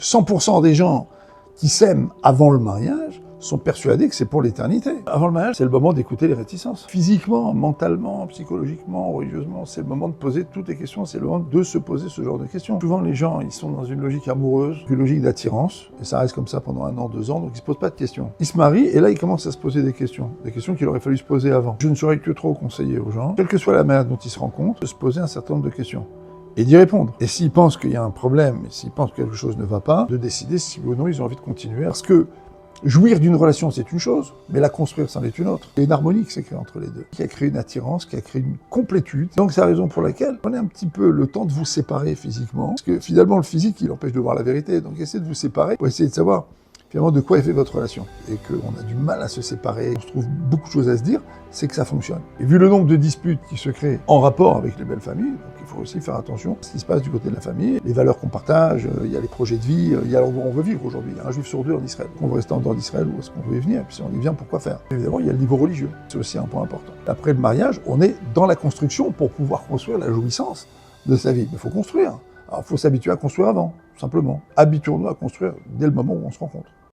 100% des gens qui s'aiment avant le mariage sont persuadés que c'est pour l'éternité. Avant le mariage, c'est le moment d'écouter les réticences. Physiquement, mentalement, psychologiquement, religieusement, c'est le moment de poser toutes les questions, c'est le moment de se poser ce genre de questions. Souvent, les gens, ils sont dans une logique amoureuse, une logique d'attirance, et ça reste comme ça pendant 1 an, 2 ans, donc ils se posent pas de questions. Ils se marient, et là, ils commencent à se poser des questions qu'il aurait fallu se poser avant. Je ne saurais que trop conseiller aux gens, quelle que soit la manière dont ils se rencontrent, de se poser un certain nombre de questions. Et d'y répondre. Et s'ils pensent qu'il y a un problème, et s'ils pensent que quelque chose ne va pas, de décider si oui ou non ils ont envie de continuer. Parce que jouir d'une relation, c'est une chose, mais la construire, c'en est une autre. Il y a une harmonie qui s'est créée entre les deux, qui a créé une attirance, qui a créé une complétude. Donc c'est la raison pour laquelle prenez un petit peu le temps de vous séparer physiquement, parce que finalement le physique, il empêche de voir la vérité. Donc essayez de vous séparer pour essayer de savoir finalement de quoi est fait votre relation. Et qu'on a du mal à se séparer, on se trouve beaucoup de choses à se dire, c'est que ça fonctionne. Et vu le nombre de disputes qui se créent en rapport avec les belles familles, donc il faut aussi faire attention à ce qui se passe du côté de la famille, les valeurs qu'on partage, il y a les projets de vie, il y a l'endroit où on veut vivre aujourd'hui. Il y a un juif sur 2 en Israël. On veut rester en dehors d'Israël ou est-ce qu'on veut y venir? Et puis si on y vient, pourquoi faire? Évidemment, il y a le niveau religieux. C'est aussi un point important. Après le mariage, on est dans la construction pour pouvoir construire la jouissance de sa vie. Mais il faut construire. Alors il faut s'habituer à construire avant, tout simplement. Habituons-nous à construire dès le moment où on se rencontre.